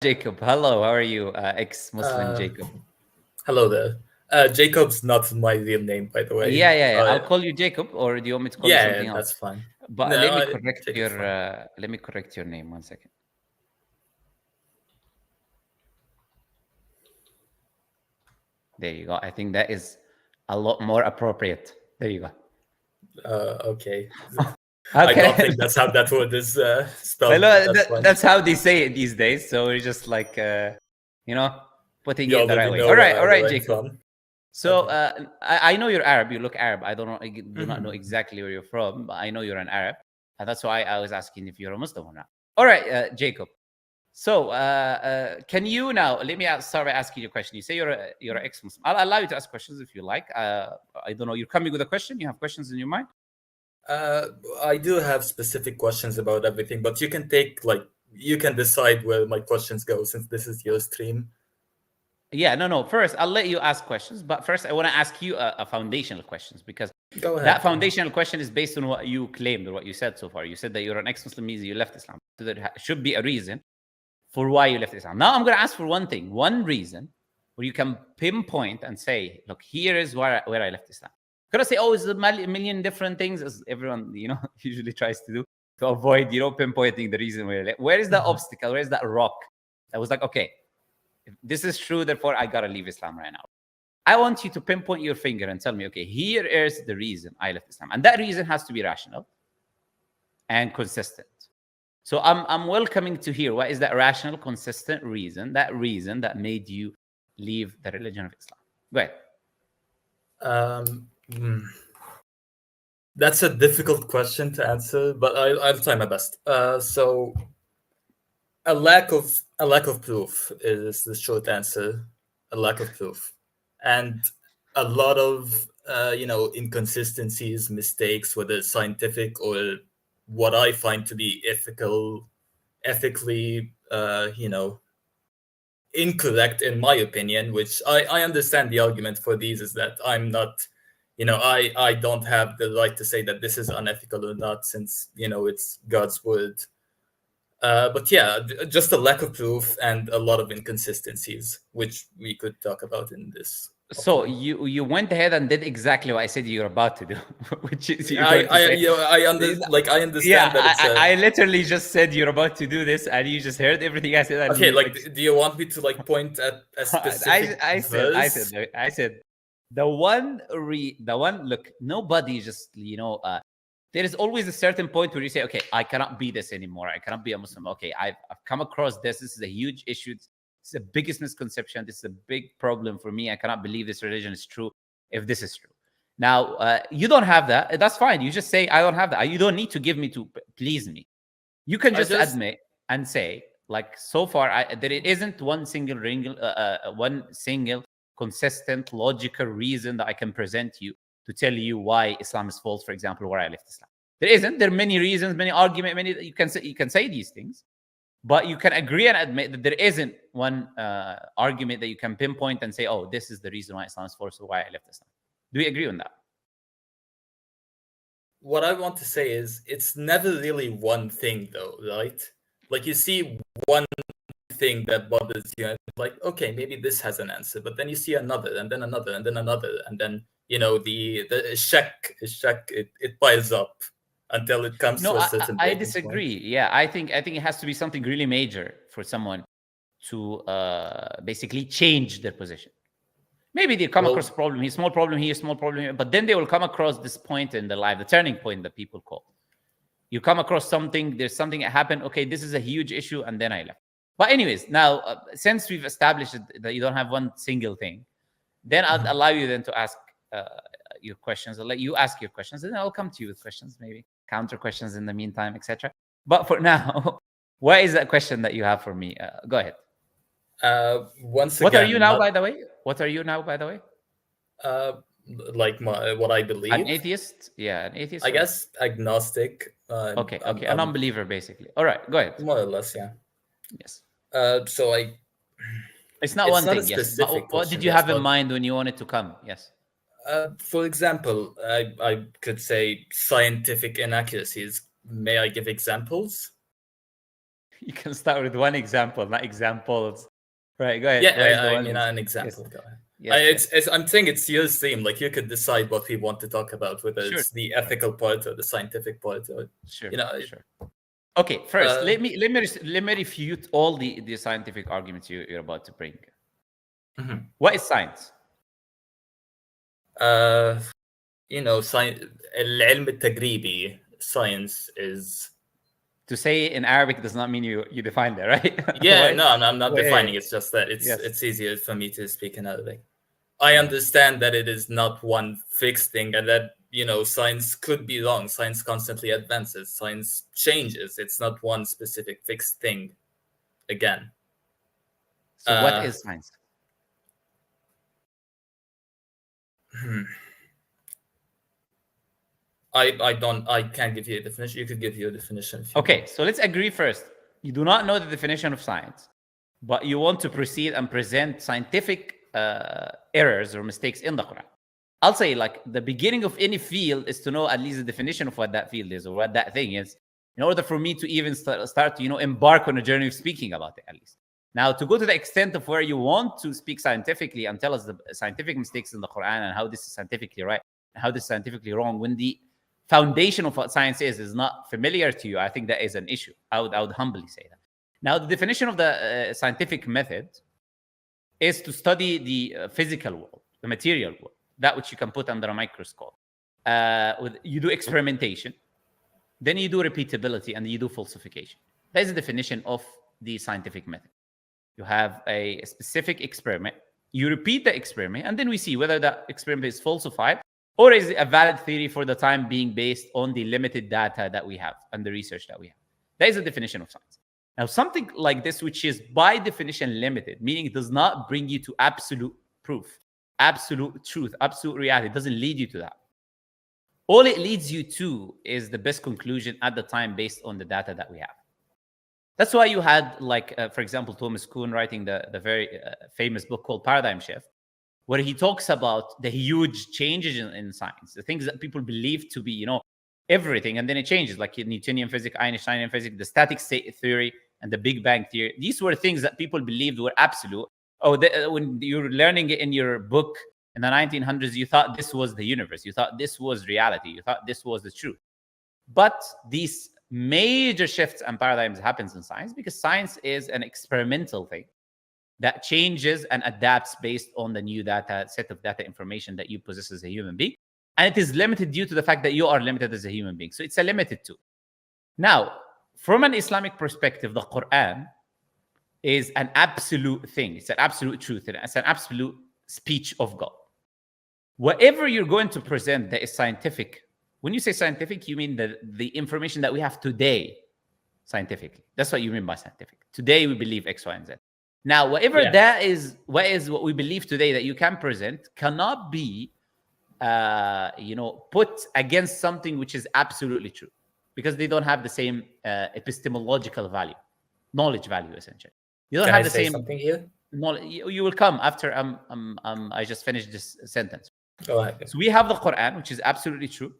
Jacob. Hello, how are you? Ex-Muslim Uh, Jacob. Hello there. Jacob's not my real name, by the way. Yeah. I'll call you Jacob, or do you want me to call you Yeah, something else? that's fine. But No, let me correct Jacob's your fine. name 1 second. There you go. I think that is a lot more appropriate. There you go. Okay. I don't Okay. think that's how that word is Well, spelled, but that's fine. that's how they say it these days. So we're just like, you know, putting You it the already right way. know where All I right, went Jacob. from. So Okay. I know you're Arab. You look Arab. I do not know Mhm. exactly where you're from, but I know you're an Arab, and that's why I was asking if you're a Muslim or not. All right, Jacob. So can you now let me start by asking you a question? You say you're an ex-Muslim. I'll allow you to ask questions if you like. I don't know. You're coming with a question. You have questions in your mind? Uh, I do have specific questions about everything, but you can decide where my questions go since this is your stream. Yeah, no. First, I'll let you ask questions, but first, I want to ask you a foundational questions because Go that ahead. foundational question is based on what you claimed or what you said so far. You said that you're an ex-Muslim means you left Islam. So there should be a reason for why you left Islam. Now, I'm going to ask for one thing, one reason where you can pinpoint and say, look, here is where I left Islam. Could I say, oh, it's a million different things, as everyone usually tries to do to avoid pinpointing the reason where is the Mhm. obstacle? Where is that rock that was like, okay, if this is true, therefore I gotta leave Islam right now. I want you to pinpoint your finger and tell me, okay, here is the reason I left Islam. And that reason has to be rational and consistent. So I'm welcoming to hear what is that rational, consistent reason that made you leave the religion of Islam. Go ahead. Um, hmm. That's a difficult question to answer, but I'll try my best. So a lack of proof is the short answer. A lack of proof, and a lot of inconsistencies, mistakes, whether scientific or what I find to be ethically, incorrect in my opinion. Which I understand the argument for these is that I'm not, I don't have the right to say that this is unethical or not, since it's God's word. But yeah, just a lack of proof and a lot of inconsistencies, which we could talk about in this So offline. you went ahead and did exactly what I said you're about to do, which is you're I, going to I, say, you know, I yeah, understand that it's a I literally just said you're about to do this, and you just heard everything I said, and okay. you Like, do you want me to like point at a specific verse? I said the one look, nobody just there is always a certain point where you say, okay, I cannot be this anymore, I cannot be a Muslim. Okay, I've come across this is a huge issue, it's the biggest misconception, this is a big problem for me, I cannot believe this religion is true if this is true. Now you don't have that, that's fine, you just say I don't have that, you don't need to give me to please me. You can I just just admit and say, like, so far there isn't one single consistent logical reason that I can present you to tell you why Islam is false, for example, where I left Islam. There isn't. There are many reasons, many arguments, many you can say these things, but you can agree and admit that there isn't one argument that you can pinpoint and say, oh, this is the reason why Islam is false or why I left Islam. Do we agree on that? what I want to say is it's never really one thing though, right? Like, you see one thing that bothers you, and it's like, okay, maybe this has an answer, but then you see another, and then another, and then another, and then the shak it piles up until it comes No, to a certain I breaking point. disagree. Yeah, I think it has to be something really major for someone to basically change their position. Maybe they come across Well, a problem here, small problem here, small problem here, but then they will come across this point in their life, the turning point that people call. You come across something, there's something that happened. Okay, this is a huge issue, and then I left. But anyways, now since we've established that you don't have one single thing, then I'll mhm. allow you then to ask uh, your questions. I'll let you ask your questions, and then I'll come to you with questions, maybe counter questions in the meantime, etc. But for now, what is that question that you have for me? Go ahead. Once What are you again, now, not by the way? What are you now, by the way? uh, like what I An believe. atheist? Yeah, an I atheist or guess agnostic. okay, an unbeliever, basically. All right, go ahead. More or less, yeah. Yes, So it's not it's one not a thing. Yes, but specific what did question. you Yes, have in but mind when you wanted to come? Yes. for example, I could say scientific inaccuracies. May I give examples? You can start with one example, not examples. Right, go ahead. Yeah, I mean, an example. Yes. Go ahead. Yes, I'm saying it's your theme. Like, you could decide what we want to talk about, whether Sure. it's the ethical part or the scientific part, or Sure. you know. Sure. Okay, first let me refute all the scientific arguments you're about to bring. What is science? العلم التجريبي, science is. To say it in Arabic does not mean you define that, right? Yeah, no, I'm not defining. Yeah. It's just that Yes. it's easier for me to speak in Arabic. I understand that it is not one fixed thing, and that science could be wrong. Science constantly advances. Science changes. It's not one specific fixed thing. Again. So what is science? I can't give you a definition. You could give you a definition. Okay, so let's agree first. You do not know the definition of science, but you want to proceed and present scientific errors or mistakes in the Quran. I'll say, like, the beginning of any field is to know at least the definition of what that field is or what that thing is, in order for me to even start to embark on a journey of speaking about it, at least. Now, to go to the extent of where you want to speak scientifically and tell us the scientific mistakes in the Quran and how this is scientifically right and how this is scientifically wrong, when the foundation of what science is not familiar to you, I think that is an issue. I would humbly say that. Now, the definition of the scientific method is to study the physical world, the material world, that which you can put under a microscope. You do experimentation, then you do repeatability, and you do falsification. That is the definition of the scientific method. You have a specific experiment, you repeat the experiment, and then we see whether that experiment is falsified or is it a valid theory for the time being based on the limited data that we have and the research that we have. That is the definition of science. Now, something like this, which is by definition limited, meaning it does not bring you to absolute proof, absolute truth, absolute reality, it doesn't lead you to that. All it leads you to is the best conclusion at the time based on the data that we have. That's why you had, like, for example, Thomas Kuhn writing the very famous book called Paradigm Shift, where he talks about the huge changes in science, the things that people believe to be, everything, and then it changes, like Newtonian physics, Einsteinian physics, the static state theory, and the Big Bang theory. These were things that people believed were absolute. When you're learning it in your book in the 1900s, you thought this was the universe. You thought this was reality. You thought this was the truth. But these major shifts and paradigms happens in science because science is an experimental thing that changes and adapts based on the new set of data information that you possess as a human being. And it is limited due to the fact that you are limited as a human being. So it's a limited tool. Now, from an Islamic perspective, the Qur'an is an absolute thing. It's an absolute truth. It's an absolute speech of God. Whatever you're going to present that is scientific, when you say scientific, you mean the information that we have today scientifically. That's what you mean by scientific. Today, we believe X, Y, and Z. Now, whatever that is, what we believe today that you can present cannot be, put against something which is absolutely true, because they don't have the same epistemological value, knowledge value, essentially. You don't have the same something here. Knowledge. You will come after I just finished this sentence. Go ahead. So we have the Quran, which is absolutely true,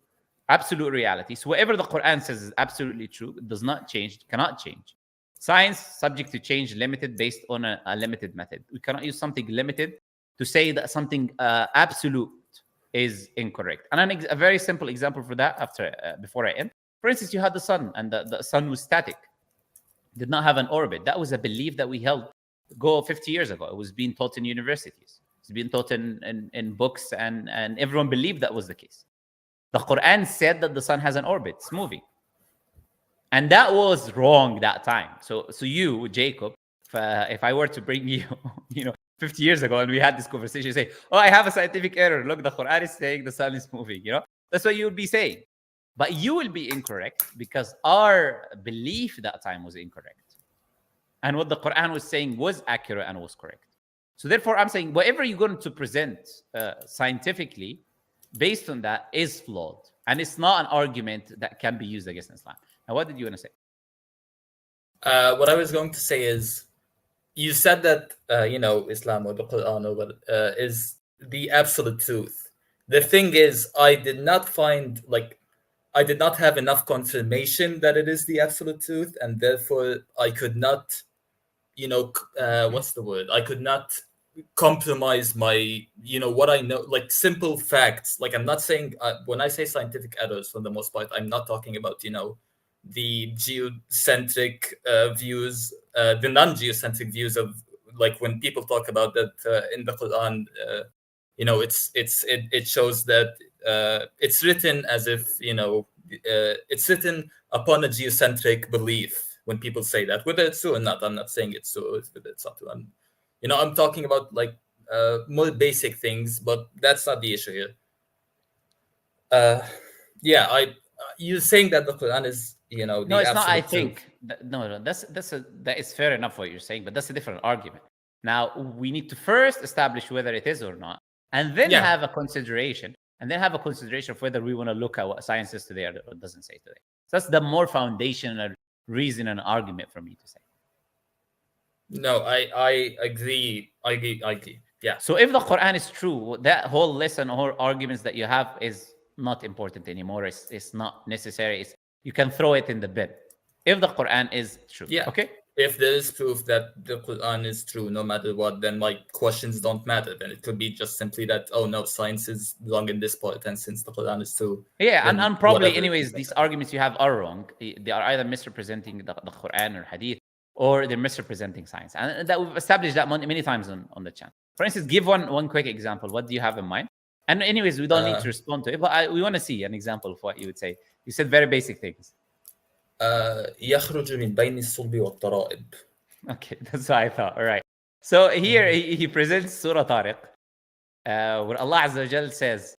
absolute reality. So whatever the Quran says is absolutely true. It does not change. It cannot change. Science, subject to change, limited, based on a limited method. We cannot use something limited to say that something absolute is incorrect. And a very simple example for that, before I end. For instance, you had the sun, and the sun was static, did not have an orbit. That was a belief that we held 50 years ago. It was being taught in universities. It's being taught in books, and everyone believed that was the case. The Quran said that the sun has an orbit, it's moving. And that was wrong that time. So you, Jacob, if I were to bring you, 50 years ago, and we had this conversation, you say, oh, I have a scientific error. Look, the Quran is saying the sun is moving. That's what you would be saying. But you will be incorrect because our belief that time was incorrect. And what the Quran was saying was accurate and was correct. So therefore, I'm saying whatever you're going to present scientifically based on that is flawed. And it's not an argument that can be used against Islam. Now, what did you want to say? What I was going to say is, you said that, Islam or the Quran or what, is the absolute truth. The thing is, I did not find, I did not have enough confirmation that it is the absolute truth, and therefore I could not, what's the word? I could not compromise my, what I know, like simple facts. Like I'm not saying, when I say scientific errors, for the most part, I'm not talking about, the geocentric views, the non-geocentric views of, like when people talk about that in the Quran, it shows that it's written as if, it's written upon a geocentric belief. When people say that, whether it's true or not, I'm not saying it's true, whether it's not true. I'm talking about like more basic things, but that's not the issue here. You're saying that the Quran is, No, it's not. I think no, that is fair enough what you're saying, but that's a different argument. Now we need to first establish whether it is or not, and then have a consideration, of whether we want to look at what science says today or doesn't say today. So that's the more foundational reason and argument for me to say. No, I agree. Yeah. So if the Quran is true, that whole lesson or arguments that you have is not important anymore. It's not necessary. You can throw it in the bin if the Quran is true. Yeah. Okay. If there is proof that the Quran is true, no matter what, then my questions don't matter. Then it could be just simply that, oh no, science is wrong in this part, and since the Quran is true. Yeah, and probably anyways, these arguments you have are wrong. They are either misrepresenting the Quran or Hadith, or they're misrepresenting science. And that we've established that many times on the channel. For instance, give one quick example. What do you have in mind? And anyways, we don't need to respond to it, but we want to see an example of what you would say. You said very basic things. يخرج من بين الصلب والترائب. Okay, that's what I thought. All right. So here he presents Surah Tariq, where Allah Azza wa Jal says,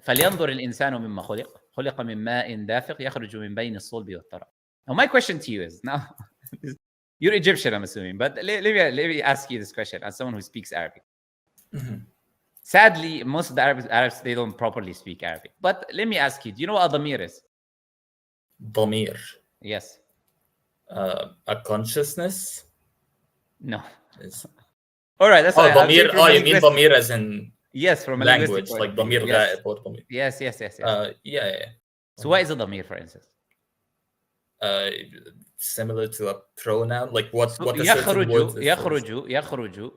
فلينظر الإنسان مما خلق من ماء دافق يخرج من بين الصلب والترائب. Now my question to you is, now you're Egyptian, I'm assuming, but let me ask you this question as someone who speaks Arabic. Mm-hmm. Sadly, most of the Arabs, they don't properly speak Arabic. But let me ask you, do you know what a dhamir is? Dhamir. Yes. A consciousness? No. All right, that's dhamir. You mean dhamir as in yes, from a language, like dhamir yes. or dhamir. Yes. Yeah. So what is a dhamir, for instance? Similar to a pronoun, like what a certain word is. يخرج.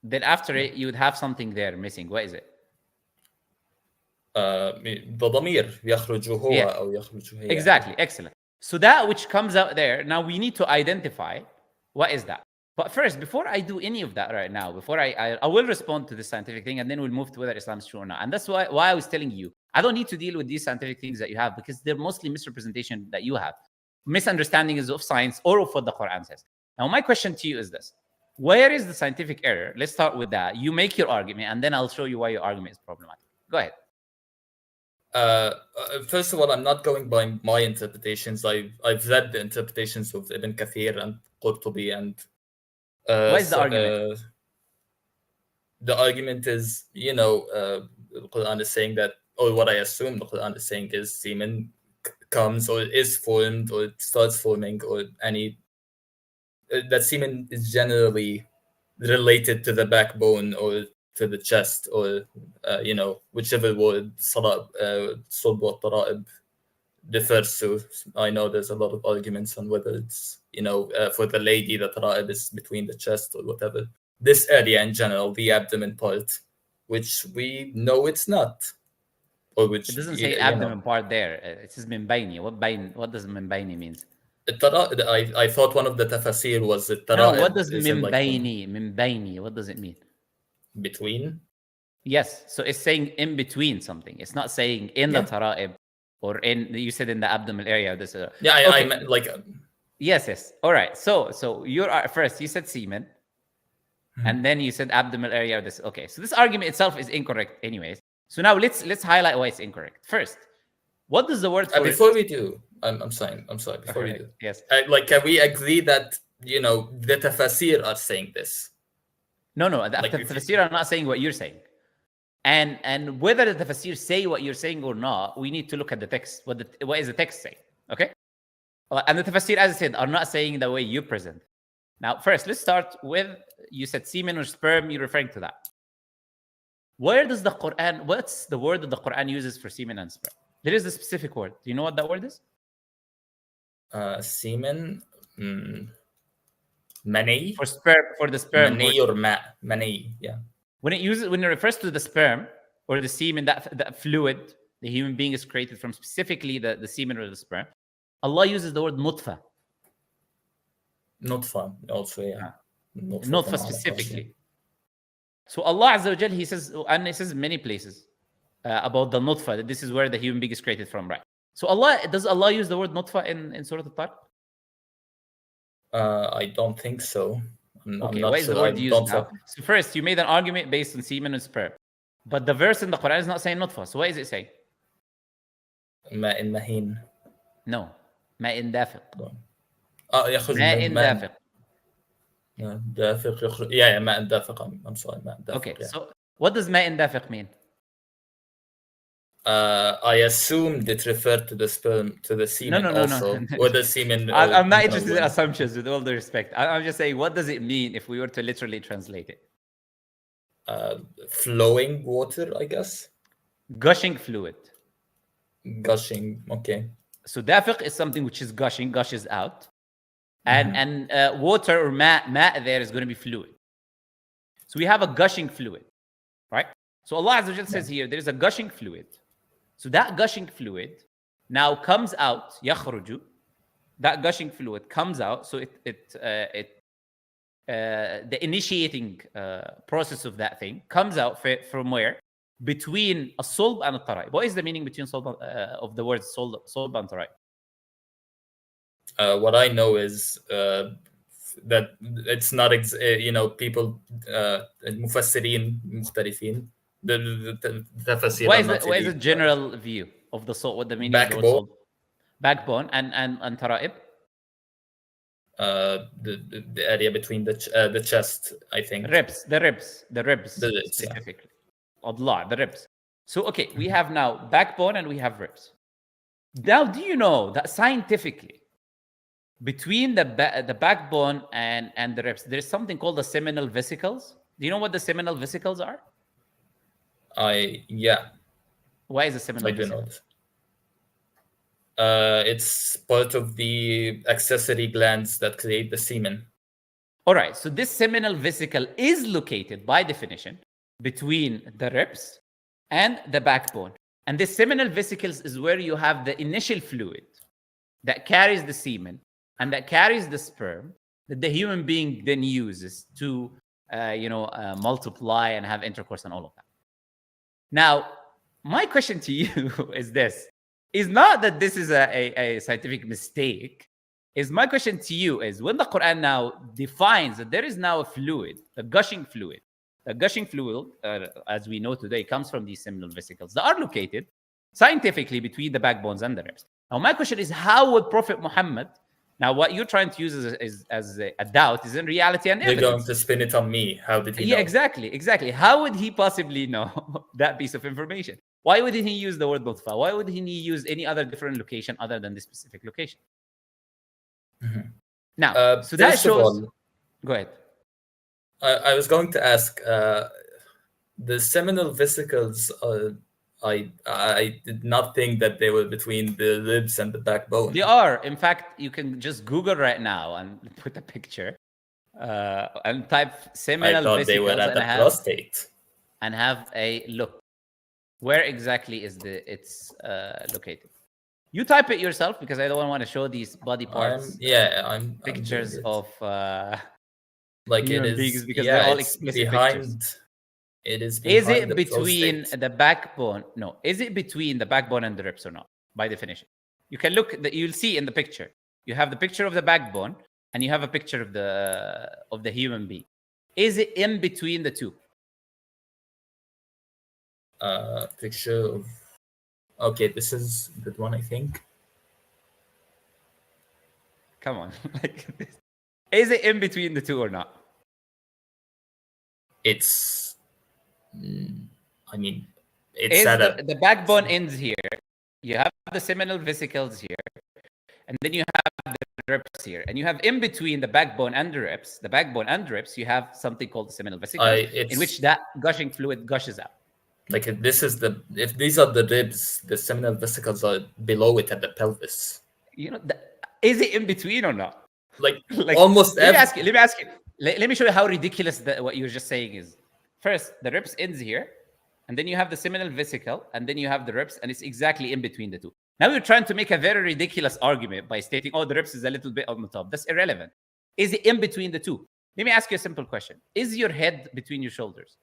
Then after it, you would have something there missing. What is it? The dhamir يخرج هو أو يخرج هي. Exactly. Excellent. So that which comes out there, now we need to identify what is that. But first, before I do any of that right now, before I will respond to the scientific thing, and then we'll move to whether Islam is true or not. And that's why I was telling you, I don't need to deal with these scientific things that you have, because they're mostly misrepresentation that you have. Misunderstandings of science or of what the Quran says. Now, my question to you is this. Where is the scientific error? Let's start with that. You make your argument, and then I'll show you why your argument is problematic. Go ahead. First of all, I'm not going by my interpretations. I've read the interpretations of Ibn Kathir and Qurtubi, and what is the argument? The argument is, the Quran is saying that, or what I assume the Quran is saying is semen comes or is formed or starts forming, or that semen is generally related to the backbone or to the chest, or whichever word صلب والترائب refers to. I know there's a lot of arguments on whether it's for the lady the tara'ib is between the chest or whatever. This area in general, the abdomen part, which we know it's not, or which it doesn't say abdomen part there. It says min bayni. What does min bayni means? I thought one of the tafasir was the tara'ib. No, what does min bayni? Min bayni. What does it mean? Between? Yes. So it's saying in between something. It's not saying in the tara'ib or in, you said in the abdominal area. I meant like... Yes. All right. So you're first, you said semen. And then you said abdominal area. Okay. So this argument itself is incorrect anyways. So now let's highlight why it's incorrect. First, what does the word for before we do, I'm sorry. Before we do. Yes. Can we agree that, the tafasir are saying this? No. The tafsir are not saying what you're saying. And whether the tafsir say what you're saying or not, we need to look at the text. What is the text saying? Okay? And the tafsir, as I said, are not saying the way you present. Now, first, let's start with, you said semen or sperm, you're referring to that. Where does the Quran, what's the word that the Quran uses for semen and sperm? There is a specific word. Do you know what that word is? Semen, mani. For sperm, for the sperm. Mani or mani, yeah. When it refers to the sperm or the semen, that fluid the human being is created from, specifically the semen or the sperm, Allah uses the word nutfa. Nutfa also, yeah. Nutfa specifically. So Allah Azza wa Jal, He says, and He says in many places about the nutfa, that this is where the human being is created from, right? So does Allah use the word nutfa in Surah Al-Tariq? I don't think so. Okay, why is the word used now? So first, you made an argument based on semen and sperm. But the verse in the Quran is not saying nutfa. So what is it saying? Ma'in mahin. No. Ma'in dafiq. يخرج Ma'in dafiq. دافق يخرج. Yeah, ma'in dafiq. I'm sorry, ma'in dafiq. Okay, yeah. so what does ma'in dafiq mean? I assumed it referred to the sperm, to the semen also. Or the semen. I'm not interested in assumptions, with all the respect. I'm just saying, what does it mean if we were to literally translate it? Flowing water, I guess. Gushing fluid. Gushing, okay. So dafiq is something which is gushing, gushes out. And water or ma there is going to be fluid. So we have a gushing fluid, right? So Allah Azza wa Jal says here, there is a gushing fluid. So that gushing fluid now comes out, yakhruju. That gushing fluid comes out. So the initiating process of that thing comes out from where? Between a sulb and a taraib. What is the meaning between of the words sulb and taraib? What I know is that it's not, people, mufassirin, mukhtalifin. What is the general view of the soul? What the meaning backbone. of the word soul? Backbone and taraib? The area between the chest, I think. The ribs specifically. Allah, the ribs. So, okay, we have now backbone and we have ribs. Now, do you know that scientifically, between the backbone and the ribs, there's something called the seminal vesicles? Do you know what the seminal vesicles are? Yeah. Why is the seminal vesicle? I do not. It's part of the accessory glands that create the semen. All right. So this seminal vesicle is located, by definition, between the ribs and the backbone. And the seminal vesicles is where you have the initial fluid that carries the semen and that carries the sperm that the human being then uses to, multiply and have intercourse and all of that. Now, my question to you is this. Is not that this is a scientific mistake. My question to you is, when the Quran now defines that there is now a fluid, a gushing fluid, as we know today, comes from these seminal vesicles that are located scientifically between the backbones and the ribs. Now, my question is, how would Prophet Muhammad, now what you're trying to use as a doubt is in reality and evidence. You're going to spin it on me. How did he know? Yeah, exactly. How would he possibly know that piece of information? Why wouldn't he use the word nutfa? Why wouldn't he use any other different location other than this specific location? Mm-hmm. Now, so that shows... Go ahead. I was going to ask, the seminal vesicles, I did not think that they were between the ribs and the backbone. They are. In fact, you can just Google right now and put a picture and type seminal vesicles. I thought they were at the prostate. And have a look. Where exactly is it's located? You type it yourself, because I don't want to show these body parts. I'm pictures of like it is, because they're all explicit pictures. It is. Is it between the backbone? No. Is it between the backbone and the ribs or not? By definition, you can look. You'll see in the picture. You have the picture of the backbone, and you have a picture of the human being. Is it in between the two? Picture of. Okay, this is the one, I think. Come on, like this. Is it in between the two or not? It's. I mean, it's at the backbone ends here. You have the seminal vesicles here, and then you have the ribs here, and you have in between the backbone and the ribs. You have something called the seminal vesicles, in which that gushing fluid gushes out. Like if these are the ribs, the seminal vesicles are below it at the pelvis. Is it in between or not? Like, Like, almost let me ask you. Let me show you how ridiculous what you're just saying is. First, the ribs ends here, and then you have the seminal vesicle, and then you have the ribs, and it's exactly in between the two. Now you're trying to make a very ridiculous argument by stating, oh, the ribs is a little bit on the top. That's irrelevant. Is it in between the two? Let me ask you a simple question. Is your head between your shoulders?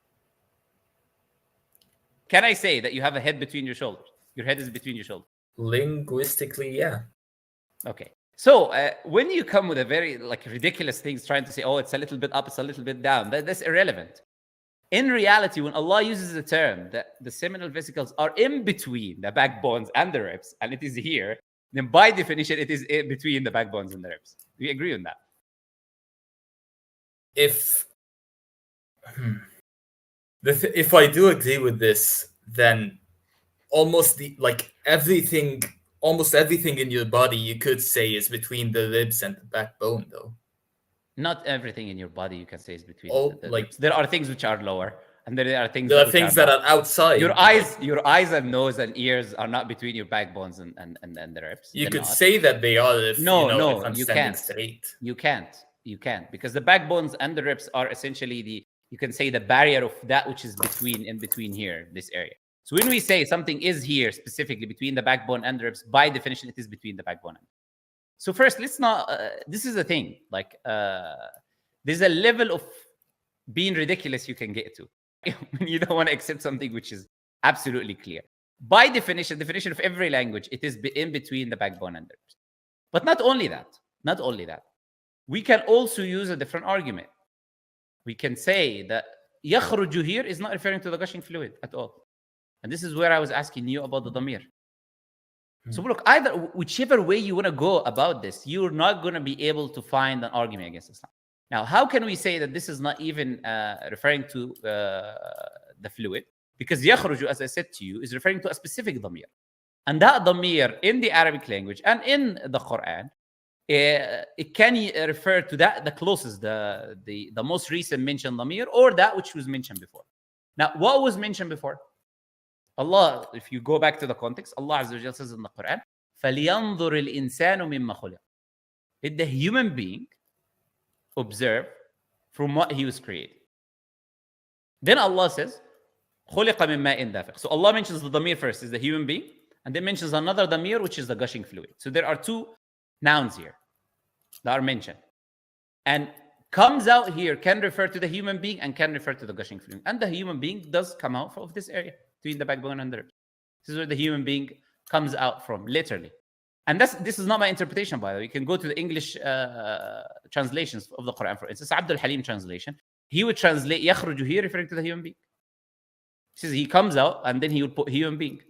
Can I say that you have a head between your shoulders? Your head is between your shoulders. Linguistically, yeah. Okay. So when you come with a very ridiculous things trying to say, oh, it's a little bit up, it's a little bit down, that's irrelevant. In reality, when Allah uses the term that the seminal vesicles are in between the backbones and the ribs, and it is here, then by definition, it is in between the backbones and the ribs. Do you agree on that? If I do agree with this, then almost everything in your body you could say is between the ribs and the backbone, though. Not everything in your body you can say is between the ribs. There are things which are lower, and there are things that are outside. Your eyes and nose and ears are not between your backbones and the ribs. You could say that they are if you can't. Straight. You can't, because the backbones and the ribs are essentially you can say the barrier of that which is in between here, this area. So when we say something is here specifically between the backbone and the ribs, by definition, it is between the backbone and. So first, let's not. This is the thing. There's a level of being ridiculous you can get to when you don't want to accept something which is absolutely clear. By definition of every language, it is in between the backbone and the ribs. But not only that, we can also use a different argument. We can say that يخرج here is not referring to the gushing fluid at all. And this is where I was asking you about the damir. So look, whichever way you want to go about this, you're not going to be able to find an argument against Islam. Now, how can we say that this is not even referring to the fluid? Because يخرج, as I said to you, is referring to a specific damir. And that damir in the Arabic language and in the Qur'an, it can refer to the closest, the most recent mentioned damir, or that which was mentioned before. Now, what was mentioned before? Allah, if you go back to the context, Allah Azza wa Jalla says in the Quran, فَلْيَنْظُرِ الْإِنسَانُ مِمَّا خُلِقَ. Let the human being observe from what he was created. Then Allah says, خُلِقَ مِن مَاءٍ دَافِقٍ. So Allah mentions the damir first, is the human being, and then mentions another damir, which is the gushing fluid. So there are two nouns here that are mentioned. And comes out here can refer to the human being and can refer to the gushing fluid. And the human being does come out of this area between the backbone and the ribs. This is where the human being comes out from, literally. And this is not my interpretation, by the way. You can go to the English translations of the Quran. For instance, Abdul Halim translation. He would translate يخرج here referring to the human being. He says he comes out and then he would put human being.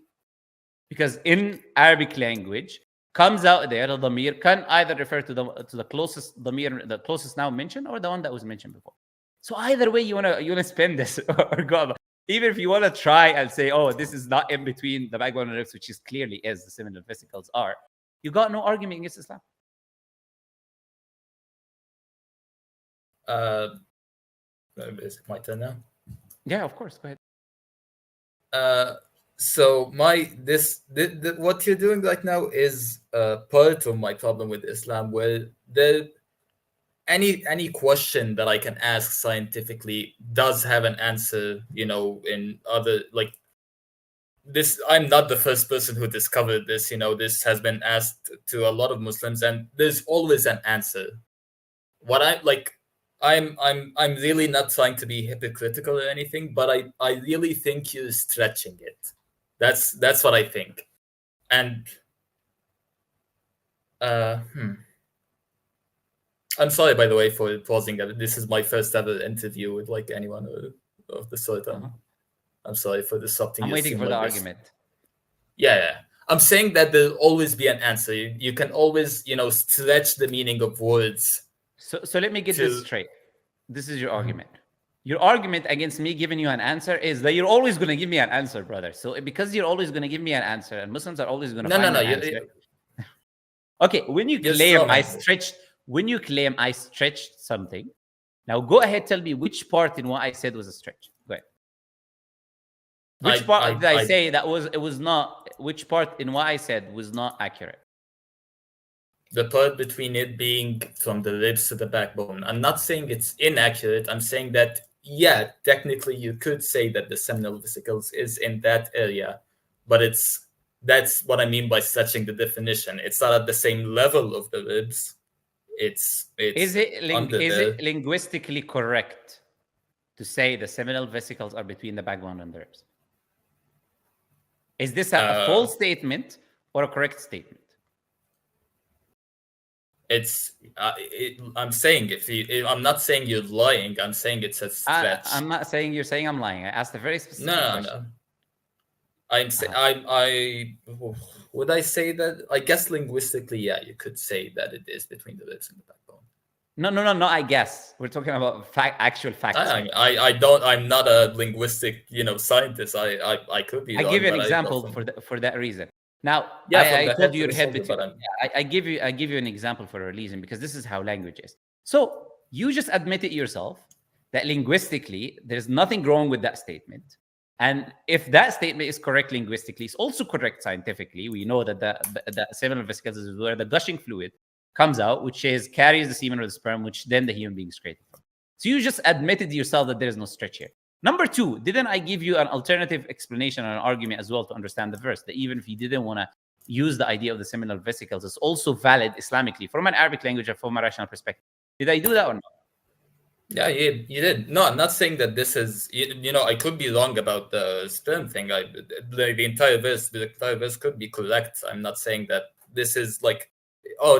Because in Arabic language, comes out there, the damir can either refer to the closest damir, the closest now mentioned, or the one that was mentioned before. So either way you wanna spend this or go about. Even if you want to try and say, oh, this is not in between the backbone and ribs, which is clearly is the seminal vesicles are, you got no argument against Islam. Is it my turn now? Yeah, of course. Go ahead. So what you're doing right now is part of my problem with Islam, where any question that I can ask scientifically does have an answer, in other this. I'm not the first person who discovered this. This has been asked to a lot of Muslims, and there's always an answer. What I'm really not trying to be hypocritical or anything, but I really think you're stretching it. That's what I think. And I'm sorry, by the way, for pausing. This is my first ever interview with anyone of the sort. I'm sorry for disrupting. I'm waiting for the argument. Yeah. I'm saying that there'll always be an answer. You can always, stretch the meaning of words. So let me get this straight. This is your argument. Your argument against me giving you an answer is that you're always going to give me an answer, brother. So because you're always going to give me an answer, and Muslims are always going to find an answer. Okay, when you claim I stretched something, now go ahead, tell me which part in what I said was a stretch. Go ahead. Which part did I say that it was not? Which part in what I said was not accurate? The part between it being from the ribs to the backbone. I'm not saying it's inaccurate. I'm saying that, yeah, technically you could say that the seminal vesicles is in that area, but that's what I mean by stretching the definition. It's not at the same level of the ribs. Is it linguistically correct to say the seminal vesicles are between the backbone and the ribs? Is this a false statement or a correct statement? I'm saying I'm not saying you're lying. I'm saying it's a stretch. I'm not saying you're saying I'm lying. I asked a very specific question. No. Would I say that? I guess linguistically, yeah, you could say that it is between the ribs and the backbone. No. I guess we're talking about actual facts. I'm not a linguistic, scientist. I could be. I give you an example for that reason. Now, I told you your head between. I give you an example for a reason, because this is how language is. So you just admitted yourself that linguistically there's nothing wrong with that statement, and if that statement is correct linguistically, it's also correct scientifically. We know that the seminal vesicles is where the gushing fluid comes out, which carries the semen or the sperm, which then the human being is created from. So you just admitted to yourself that there is no stretch here. Number two, didn't I give you an alternative explanation or an argument as well to understand the verse? That even if you didn't want to use the idea of the seminal vesicles, it's also valid Islamically from an Arabic language and from a rational perspective. Did I do that or not? Yeah, you did. No, I'm not saying that this is, I could be wrong about the sperm thing. The entire verse could be correct. I'm not saying that this is like,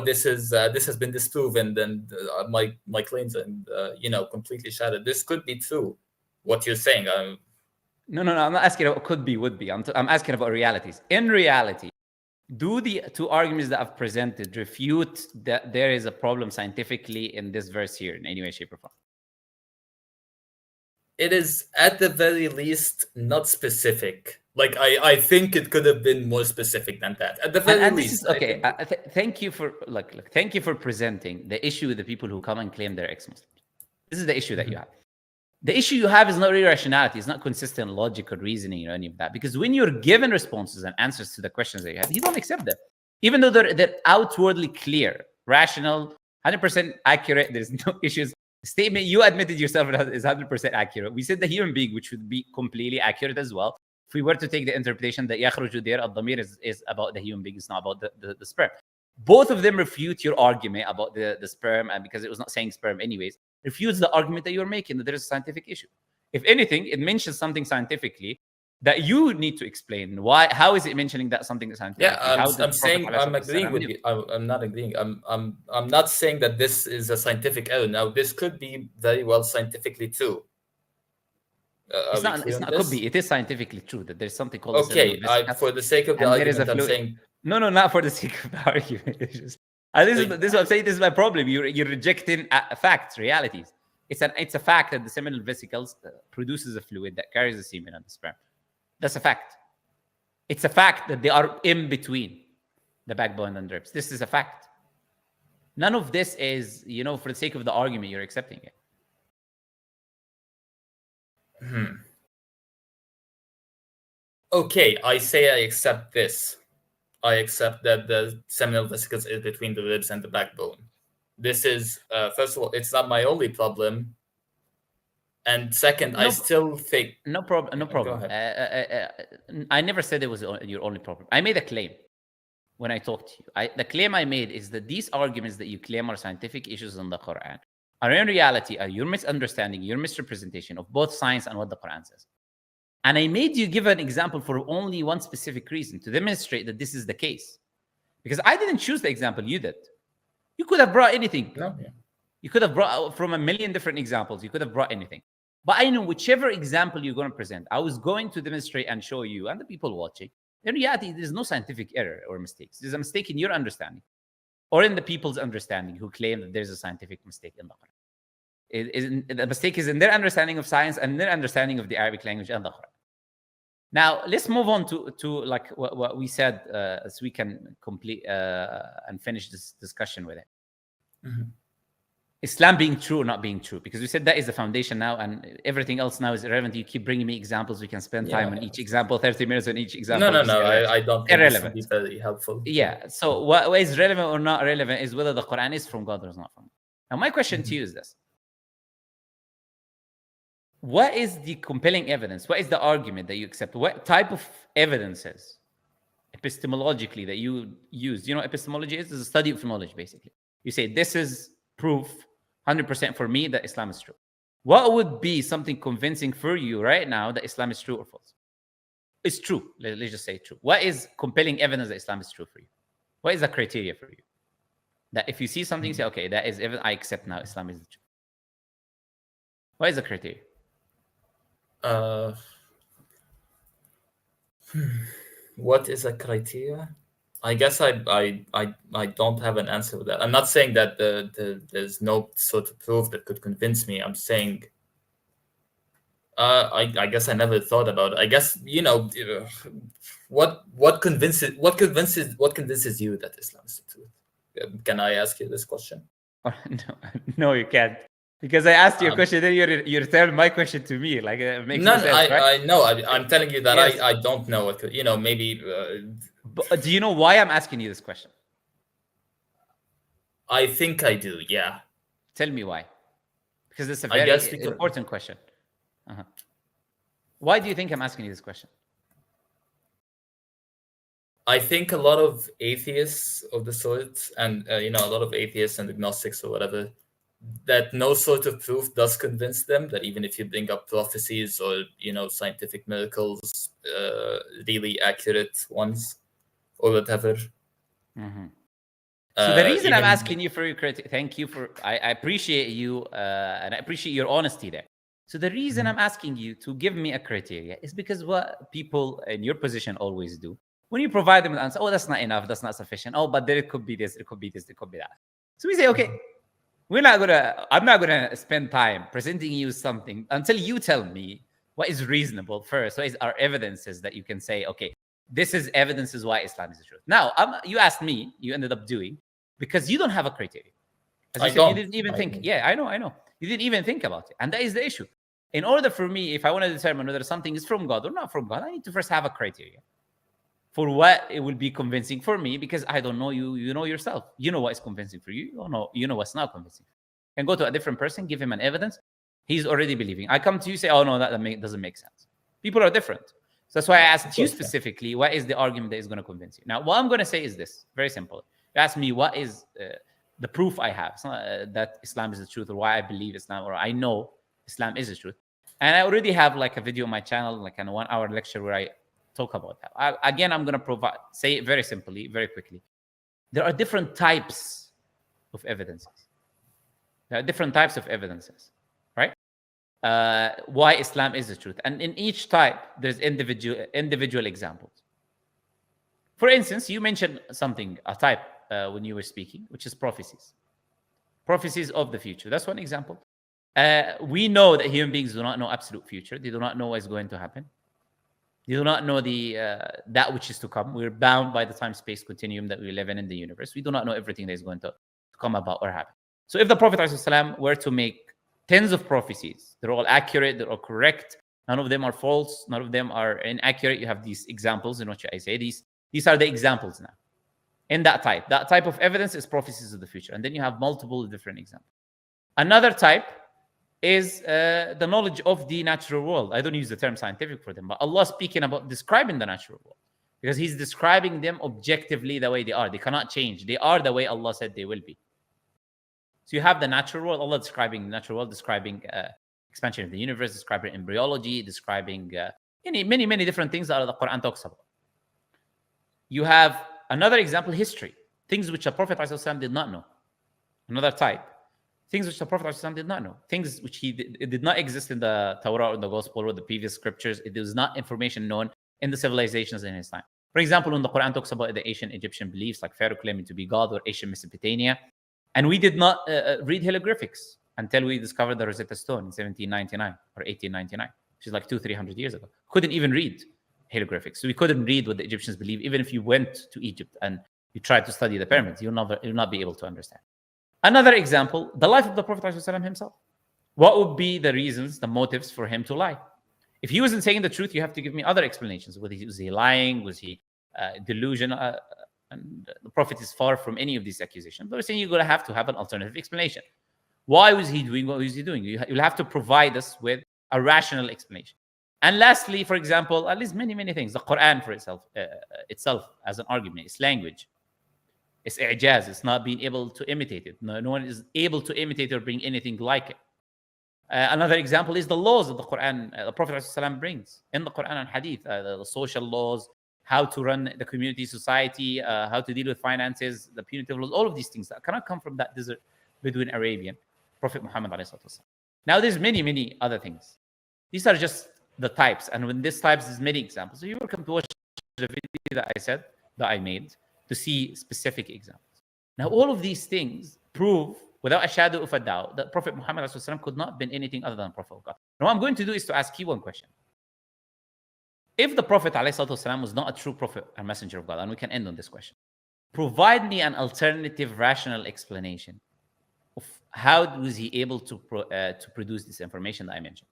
this has been disproven, and my claims are, completely shattered. This could be true. What you're saying. No. I'm not asking about could be, would be. I'm asking about realities. In reality, do the two arguments that I've presented refute that there is a problem scientifically in this verse here in any way, shape, or form? It is at the very least not specific. Like I think it could have been more specific than that. At the very least. Okay. Thank you for thank you for presenting the issue with the people who come and claim they're ex-Muslims. This is the issue that you have. The issue you have is not irrationality. It's not consistent logical reasoning or any of that. Because when you're given responses and answers to the questions that you have, you don't accept them. Even though they're outwardly clear, rational, 100% accurate, there's no issues. The statement you admitted yourself is 100% accurate. We said the human being, which would be completely accurate as well. If we were to take the interpretation that yakhruju there, al-damir is about the human being, it's not about the sperm. Both of them refute your argument about the sperm, and because it was not saying sperm anyways, refutes the argument that you're making, that there is a scientific issue. If anything, it mentions something scientifically that you need to explain. How is it mentioning that something is scientific? Yeah, I'm saying I'm agreeing with you. I'm not agreeing. I'm not saying that this is a scientific error. Now, this could be very well scientifically true. It's not could be. It is scientifically true that there's something called. Okay, for the sake of the argument, I'm saying. No, not for the sake of the argument. This is what I'm saying. This is my problem. You're rejecting facts, realities. It's a fact that the seminal vesicles produces a fluid that carries the semen and the sperm. That's a fact. It's a fact that they are in between the backbone and the ribs. This is a fact. None of this is, for the sake of the argument, you're accepting it. Okay, I say I accept this. I accept that the seminal vesicles is between the ribs and the backbone. This is, first of all, it's not my only problem. And second, I still think... No problem. I never said it was your only problem. I made a claim when I talked to you. The claim I made is that these arguments that you claim are scientific issues in the Qur'an are in reality your misunderstanding, your misrepresentation of both science and what the Qur'an says. And I made you give an example for only one specific reason, to demonstrate that this is the case. Because I didn't choose the example, you did. You could have brought anything. No, yeah. You could have brought from a million different examples. You could have brought anything. But I know whichever example you're going to present, I was going to demonstrate and show you and the people watching, in reality, there's no scientific error or mistakes. There's a mistake in your understanding or in the people's understanding who claim that there's a scientific mistake in the Quran. The mistake is in their understanding of science and their understanding of the Arabic language and the Quran. Now, let's move on to like what we said, so we can complete and finish this discussion with it. Islam being true or not being true, because we said that is the foundation now, and everything else now is irrelevant. You keep bringing me examples. We can spend time on each example, 30 minutes on each example. No. I don't think irrelevant. this would be very helpful. Yeah. So what is relevant or not relevant is whether the Quran is from God or is not from God. Now, my question to you is this: what is the compelling evidence? What is the argument that you accept? What type of evidences, epistemologically, that you use? You know, epistemology is a study of knowledge, basically. You say this is proof 100% for me that Islam is true. What would be something convincing for you right now that Islam is true or false? It's true. Let's just say true. What is compelling evidence that Islam is true for you? What is the criteria for you? That if you see something, you say, okay, that is evidence, I accept now Islam is the truth. What is the criteria? What is a criteria? I guess I don't have an answer for that. I'm not saying that there's no sort of proof that could convince me. I'm saying I guess I never thought about it. I guess, you know, what convinces you that Islam is the truth? Can I ask you this question? No, you can't. Because I asked you a question, then you returned my question to me. Like, it makes no sense, right? I know. I'm telling you that yes. I don't know. You know, maybe... But do you know why I'm asking you this question? I think I do, yeah. Tell me why. Because it's a very important question. Why do you think I'm asking you this question? I think a lot of atheists of the sort, and you know, a lot of atheists and agnostics or whatever, that no sort of proof does convince them, that even if you bring up prophecies or, you know, scientific miracles, really accurate ones or whatever. So the reason I'm asking you for your credit, thank you for, I appreciate you and I appreciate your honesty there. So the reason I'm asking you to give me a criteria is because what people in your position always do, when you provide them an answer, oh, that's not enough, that's not sufficient. Oh, but there it could be this, it could be this, it could be that. So we say, okay, I'm not gonna spend time presenting you something until you tell me what is reasonable first. What is our evidences that you can say, okay, this is evidences why Islam is the truth. Now, you asked me, you ended up doing, because you don't have a criteria. As you said, you didn't even think. Yeah, I know. You didn't even think about it. And that is the issue. In order for me, if I want to determine whether something is from God or not from God, I need to first have a criteria for what it will be convincing for me, because I don't know you. You know yourself. You know what is convincing for you. You know what's not convincing. And go to a different person, give him an evidence. He's already believing. I come to you, say, oh, no, that doesn't make sense. People are different. So that's why I asked you specifically, what is the argument that is going to convince you? Now, what I'm going to say is this, very simple. You ask me, what is the proof I have? It's not that Islam is the truth or why I believe Islam or I know Islam is the truth. And I already have like a video on my channel, like a 1-hour lecture where I talk about that. Again, I'm going to say it very simply, very quickly. There are different types of evidences. There are different types of evidences, right? Why Islam is the truth. And in each type, there's individual examples. For instance, you mentioned a type when you were speaking, which is prophecies. Prophecies of the future. That's one example. We know that human beings do not know absolute future. They do not know what is going to happen. They do not know that which is to come. We're bound by the time-space continuum that we live in the universe. We do not know everything that is going to come about or happen. So if the Prophet ﷺ were to make tens of prophecies, they're all accurate, they're all correct, none of them are false, none of them are inaccurate. You have these examples in which I say these are the examples now. In that type of evidence is prophecies of the future. And then you have multiple different examples. Another type is the knowledge of the natural world. I don't use the term scientific for them, but Allah speaking about describing the natural world, because he's describing them objectively the way they are. They cannot change. They are the way Allah said they will be. So you have the natural world, Allah describing the natural world, describing expansion of the universe, describing embryology, describing many different things that the Qur'an talks about. You have another example, history, things which the Prophet ﷺ did not know. Another type, things which the Prophet ﷺ did not know, things which it did not exist in the Torah or the Gospel or the previous scriptures. It was not information known in the civilizations in his time. For example, when the Quran talks about the ancient Egyptian beliefs, like Pharaoh claiming to be God, or ancient Mesopotamia, and we did not read hieroglyphics until we discovered the Rosetta Stone in 1799 or 1899, which is like 200-300 years ago. Couldn't even read hieroglyphics. So we couldn't read what the Egyptians believe. Even if you went to Egypt and you tried to study the pyramids, you'll not be able to understand. Another example, the life of the Prophet ﷺ himself. What would be the reasons, the motives for him to lie? If he wasn't saying the truth, you have to give me other explanations. Was he lying? Was he delusional? And the Prophet is far from any of these accusations. But we're saying you're going to have an alternative explanation. Why was he doing what was he doing? You'll have to provide us with a rational explanation. And lastly, for example, at least many things. The Qur'an for itself as an argument, its language. It's i'jaz. It's not being able to imitate it. No one is able to imitate or bring anything like it. Another example is the laws of the Qur'an. The Prophet ﷺ brings in the Qur'an and Hadith, the social laws, how to run the community, society, how to deal with finances, the punitive laws, all of these things that cannot come from that desert Bedouin Arabian, Prophet Muhammad ﷺ. Now, there's many other things. These are just the types. And when these types, there's many examples. So you're welcome to watch the video that I made to see specific examples. Now, all of these things prove, without a shadow of a doubt, that Prophet Muhammad ﷺ could not have been anything other than a prophet of God. Now, what I'm going to do is to ask you one question. If the Prophet ﷺ was not a true prophet and messenger of God, and we can end on this question, provide me an alternative rational explanation of how was he able to produce this information that I mentioned.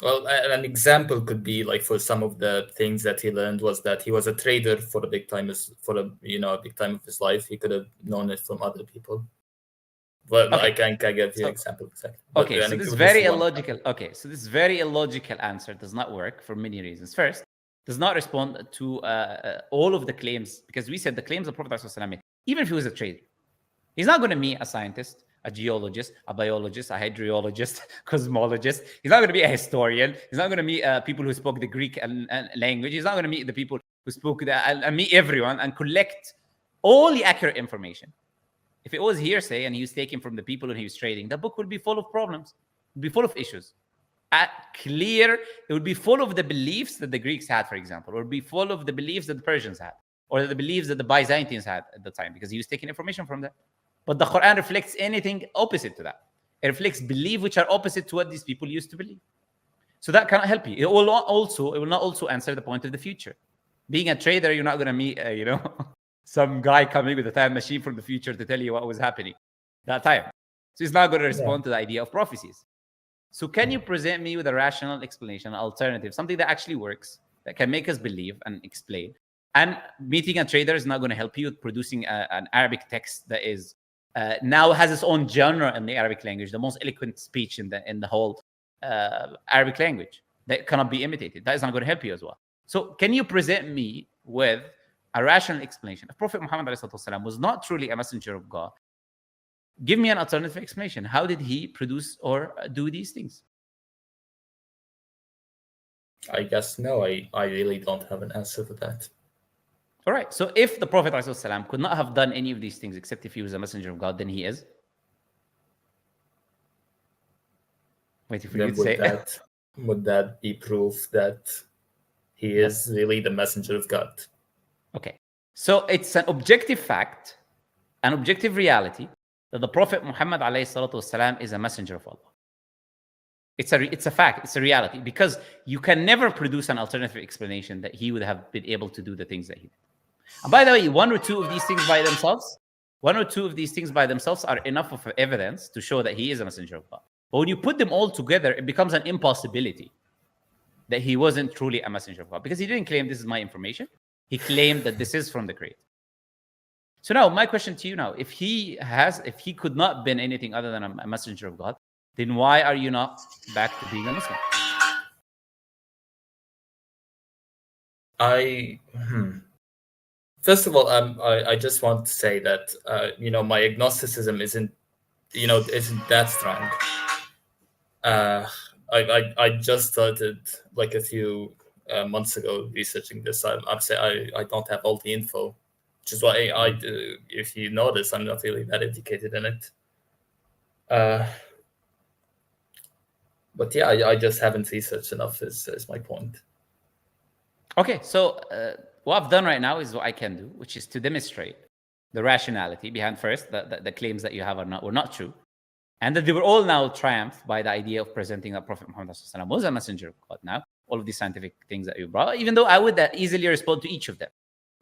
Well, an example could be like for some of the things that he learned was that he was a trader for a big time a big time of his life. He could have known it from other people. But okay. I can give you an example. Exactly. Okay, so this is very illogical. Okay, so this very illogical answer does not work for many reasons. First, does not respond to all of the claims, because we said the claims of Prophet ﷺ made, even if he was a trader, he's not going to meet a scientist, a geologist, a biologist, a hydrologist, cosmologist. He's not going to be a historian. He's not going to meet people who spoke the Greek and language. He's not going to meet the people who spoke and meet everyone and collect all the accurate information. If it was hearsay and he was taken from the people and he was trading, the book would be full of problems, would be full of issues. It would be full of the beliefs that the Greeks had, for example, or be full of the beliefs that the Persians had, or the beliefs that the Byzantines had at the time, because he was taking information from them. But the Quran reflects anything opposite to that. It reflects belief which are opposite to what these people used to believe. So that cannot help you. It will not also answer the point of the future. Being a trader, you're not going to meet, some guy coming with a time machine from the future to tell you what was happening that time. So he's not going to respond to the idea of prophecies. So can you present me with a rational explanation, an alternative, something that actually works, that can make us believe and explain? And meeting a trader is not going to help you with producing an Arabic text that is now has its own genre in the Arabic language, the most eloquent speech in the whole Arabic language that cannot be imitated. That is not going to help you as well. So can you present me with a rational explanation? If Prophet Muhammad ﷺ was not truly a messenger of God, give me an alternative explanation. How did he produce or do these things? I guess no, I really don't have an answer for that. All right. So if the Prophet ﷺ could not have done any of these things except if he was a messenger of God, then he is? Waiting for you to say. Would that be proof that he is really the messenger of God? Okay. So it's an objective fact, an objective reality, that the Prophet Muhammad ﷺ is a messenger of Allah. It's a fact. It's a reality, because you can never produce an alternative explanation that he would have been able to do the things that he did. And by the way, one or two of these things by themselves are enough of evidence to show that he is a messenger of God. But when you put them all together, it becomes an impossibility that he wasn't truly a messenger of God, because he didn't claim this is my information. He claimed that this is from the Creator. So now my question to you now, if he could not have been anything other than a messenger of God, then why are you not back to being a Muslim? First of all, I just want to say that my agnosticism isn't that strong. I just started like a few months ago researching this. I'm saying I don't have all the info, which is why I do. If you notice, I'm not really that educated in it. But yeah, I just haven't researched enough. Is my point. Okay, so what I've done right now is what I can do, which is to demonstrate the rationality behind first the claims that you have were not true, and that they were all now triumphed by the idea of presenting that Prophet Muhammad ﷺ was a messenger of God. Now, all of these scientific things that you brought, even though I would easily respond to each of them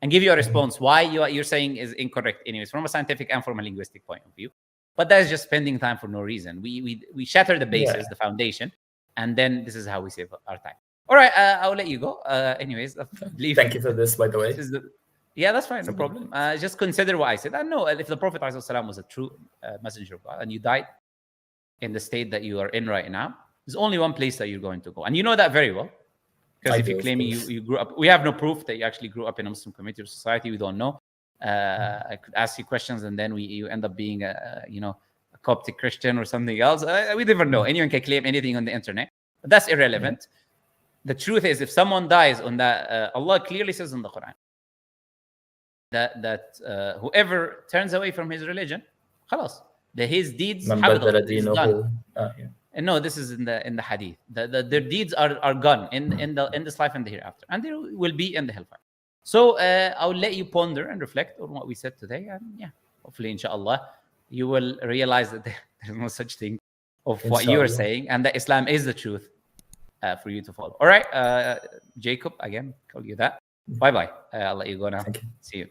and give you a response why you're saying is incorrect anyways, from a scientific and from a linguistic point of view. But that is just spending time for no reason. We shatter the basis, the foundation, and then this is how we save our time. All right, I'll let you go. Anyways, thank you for this, by the way. Yeah, that's fine, no problem. Just consider what I said. I know if the Prophet ﷺ was a true messenger of God and you died in the state that you are in right now, there's only one place that you're going to go. And you know that very well. Because if you claim you grew up, we have no proof that you actually grew up in a Muslim community or society. We don't know. I could ask you questions and then you end up being a Coptic Christian or something else. We never know. Anyone can claim anything on the internet. But that's irrelevant. The truth is, if someone dies on that, Allah clearly says in the Qur'an that whoever turns away from his religion, خلاص, his deeds is done. And no, this is in the hadith. Their deeds are gone in this life and the hereafter, and they will be in the hellfire. So I'll let you ponder and reflect on what we said today, and yeah, hopefully, inshallah, you will realize that there's no such thing of what you are saying, and that Islam is the truth for you to follow. All right, Jacob, again, call you that. Bye bye. I'll let you go now. See you.